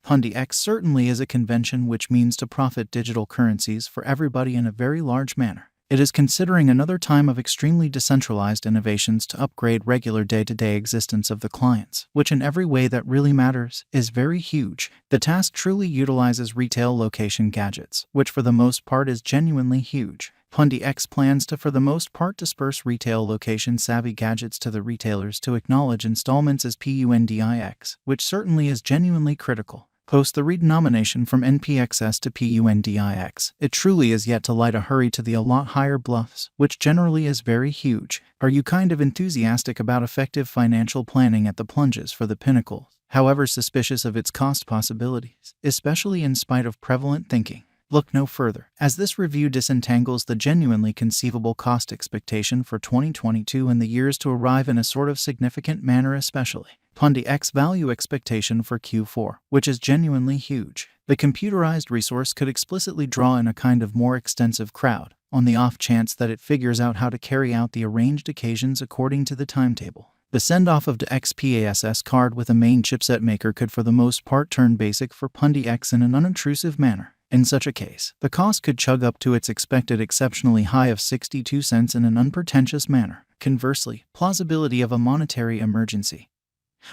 Pundi X certainly is a convention which means to profit digital currencies for everybody in a very large manner. It is considering another time of extremely decentralized innovations to upgrade regular day-to-day existence of the clients, which in every way that really matters is very huge. The task truly utilizes retail location gadgets, which for the most part is genuinely huge. Pundi X plans to for the most part disperse retail location-savvy gadgets to the retailers to acknowledge installments as PUNDIX, which certainly is genuinely critical. Post the redenomination from NPXS to PUNDIX. It truly is yet to light a hurry to the a lot higher bluffs, which generally is very huge. Are you kind of enthusiastic about effective financial planning at the plunges for the pinnacle, however suspicious of its cost possibilities, especially in spite of prevalent thinking? Look no further, as this review disentangles the genuinely conceivable cost expectation for 2022 and the years to arrive in a sort of significant manner, especially Pundi X value expectation for Q4, which is genuinely huge. The computerized resource could explicitly draw in a kind of more extensive crowd, on the off chance that it figures out how to carry out the arranged occasions according to the timetable. The send-off of the XPASS card with a main chipset maker could for the most part turn basic for Pundi X in an unobtrusive manner. In such a case, the cost could chug up to its expected exceptionally high of 62 cents in an unpretentious manner. Conversely, plausibility of a monetary emergency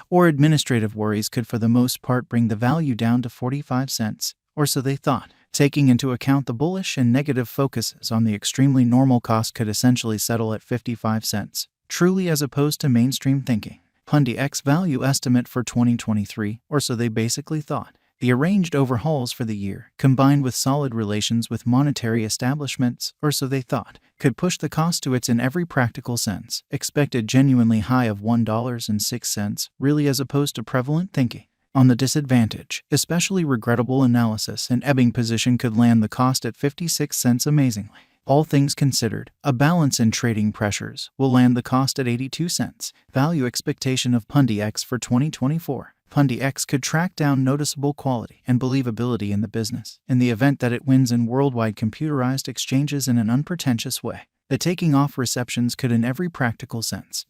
or administrative worries could for the most part bring the value down to 45 cents, or so they thought. Taking into account the bullish and negative focuses on the extremely normal cost could essentially settle at 55 cents, truly as opposed to mainstream thinking. Pundi X value estimate for 2023, or so they basically thought. The arranged overhauls for the year, combined with solid relations with monetary establishments, or so they thought, could push the cost to its in every practical sense expected genuinely high of $1.06, really as opposed to prevalent thinking. On the disadvantage, especially regrettable analysis and ebbing position could land the cost at 56 cents amazingly. All things considered, a balance in trading pressures will land the cost at 82 cents. Value expectation of Pundi X for 2024. Pundi X could track down noticeable quality and believability in the business, in the event that it wins in worldwide computerized exchanges in an unpretentious way. The taking off receptions could in every practical sense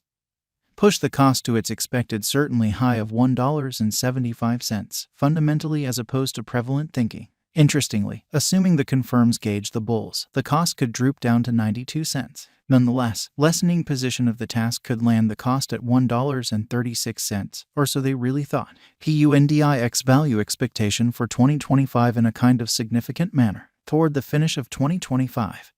push the cost to its expected certainly high of $1.75, fundamentally as opposed to prevalent thinking. Interestingly, assuming the confirms gauge the bulls, the cost could droop down to 92 cents. Nonetheless, lessening position of the task could land the cost at $1.36, or so they really thought. PUNDIX value expectation for 2025 in a kind of significant manner. Toward the finish of 2025,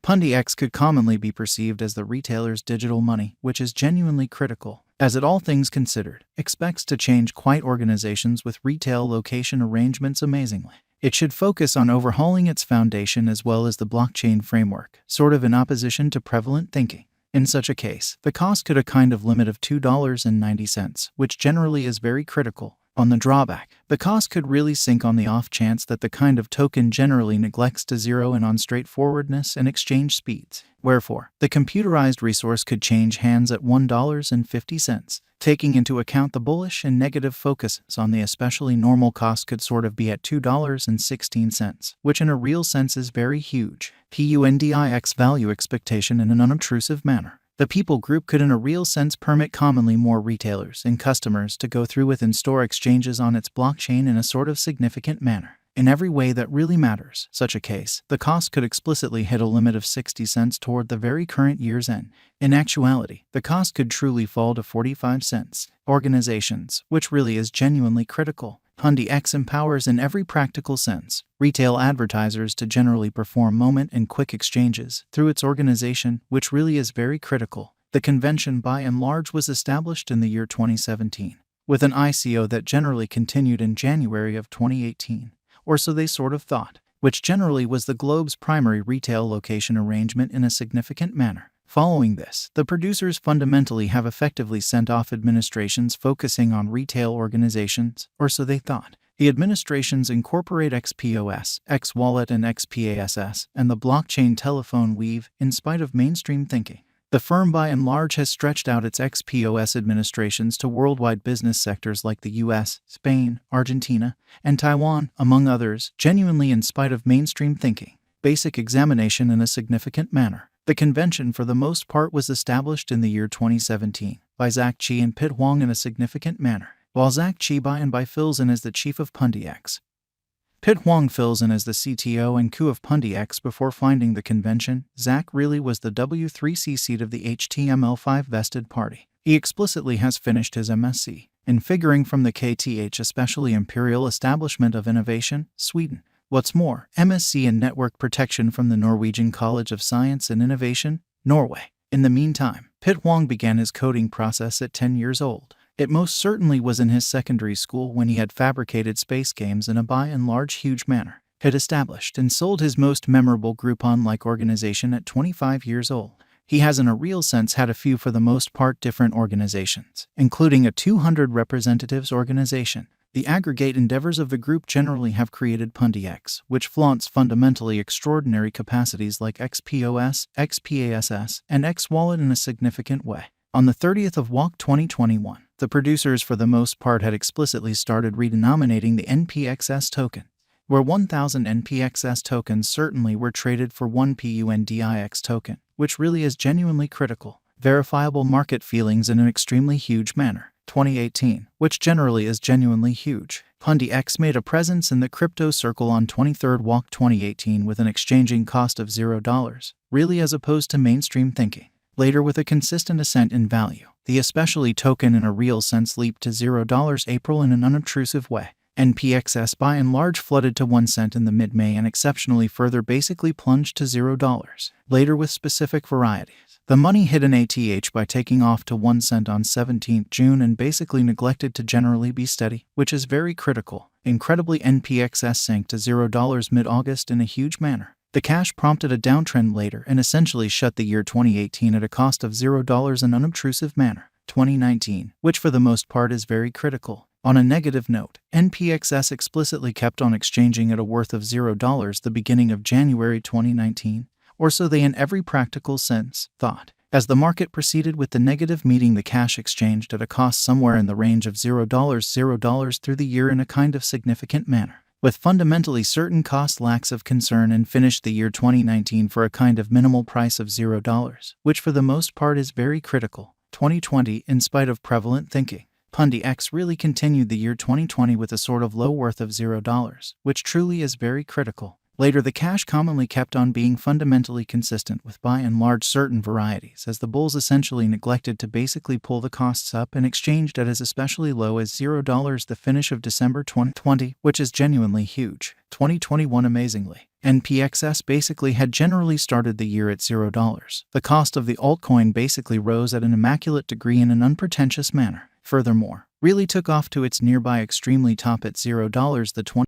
Pundi X could commonly be perceived as the retailer's digital money, which is genuinely critical, as it all things considered, expects to change quite organizations with retail location arrangements amazingly. It should focus on overhauling its foundation as well as the blockchain framework, sort of in opposition to prevalent thinking. In such a case, the cost could a kind of limit of $2.90, which generally is very critical. On the drawback, the cost could really sink on the off chance that the kind of token generally neglects to zero in on straightforwardness and exchange speeds. Wherefore, the computerized resource could change hands at $1.50. Taking into account the bullish and negative focuses on the especially normal cost could sort of be at $2.16, which in a real sense is very huge. PUNDIX value expectation in an unobtrusive manner. The people group could in a real sense permit commonly more retailers and customers to go through with in-store exchanges on its blockchain in a sort of significant manner. In every way that really matters, such a case, the cost could explicitly hit a limit of 60 cents toward the very current year's end. In actuality, the cost could truly fall to 45 cents. Organizations, which really is genuinely critical. Pundi X empowers in every practical sense retail advertisers to generally perform moment and quick exchanges through its organization, which really is very critical. The convention by and large was established in the year 2017, with an ICO that generally continued in January of 2018, or so they sort of thought, which generally was the globe's primary retail location arrangement in a significant manner. Following this, the producers fundamentally have effectively sent off administrations focusing on retail organizations, or so they thought. The administrations incorporate XPOS, XWallet and XPASS, and the blockchain telephone weave, in spite of mainstream thinking. The firm by and large has stretched out its XPOS administrations to worldwide business sectors like the US, Spain, Argentina, and Taiwan, among others, genuinely in spite of mainstream thinking. Basic examination in a significant manner. The convention for the most part was established in the year 2017 by Zach Chi and Pit Huang in a significant manner. while Zach Chibai fills in as the chief of Pundi X. Pit Huang fills in as the CTO and coup of Pundi X. Before finding the convention, Zach really was the W3C seat of the HTML5 vested party. He explicitly has finished his MSc in figuring from the KTH, especially Imperial Establishment of Innovation, Sweden. What's more, MSc in Network Protection from the Norwegian College of Science and Innovation, Norway. In the meantime, Pit Huang began his coding process at 10 years old. It most certainly was in his secondary school when he had fabricated space games in a by and large huge manner, had established and sold his most memorable Groupon-like organization at 25 years old. He has in a real sense had a few for the most part different organizations, including a 200 representatives organization. The aggregate endeavors of the group generally have created Pundi X, which flaunts fundamentally extraordinary capacities like XPOS, XPASS, and XWallet in a significant way. On the 30th of WOC 2021, the producers for the most part had explicitly started redenominating the NPXS token, where 1,000 NPXS tokens certainly were traded for 1 PUNDIX token, which really is genuinely critical, verifiable market feelings in an extremely huge manner. 2018, which generally is genuinely huge. Pundi X made a presence in the crypto circle on 23rd WOC 2018 with an exchanging cost of $0, really as opposed to mainstream thinking. Later, with a consistent ascent in value, the especially token in a real sense leaped to $0 April in an unobtrusive way. NPXS by and large flooded to 1 cent in the mid-May and exceptionally further basically plunged to $0. Later, with specific varieties, the money hit an ATH by taking off to 1 cent on 17th June and basically neglected to generally be steady, which is very critical. Incredibly, NPXS sank to $0 mid-August in a huge manner. The cash prompted a downtrend later and essentially shut the year 2018 at a cost of $0 in an unobtrusive manner. 2019, which for the most part is very critical. On a negative note, NPXS explicitly kept on exchanging at a worth of $0 the beginning of January 2019, or so they in every practical sense thought. As the market proceeded with the negative, meeting the cash exchanged at a cost somewhere in the range of $0 through the year in a kind of significant manner, with fundamentally certain cost lacks of concern, and finished the year 2019 for a kind of minimal price of $0, which for the most part is very critical. 2020, in spite of prevalent thinking, Pundi X really continued the year 2020 with a sort of low worth of $0, which truly is very critical. Later, the cash commonly kept on being fundamentally consistent with by and large certain varieties, as the bulls essentially neglected to basically pull the costs up and exchanged at as especially low as $0 the finish of December 2020, which is genuinely huge. 2021, amazingly, NPXS basically had generally started the year at $0. The cost of the altcoin basically rose at an immaculate degree in an unpretentious manner. Furthermore, really took off to its nearby extremely top at $0 the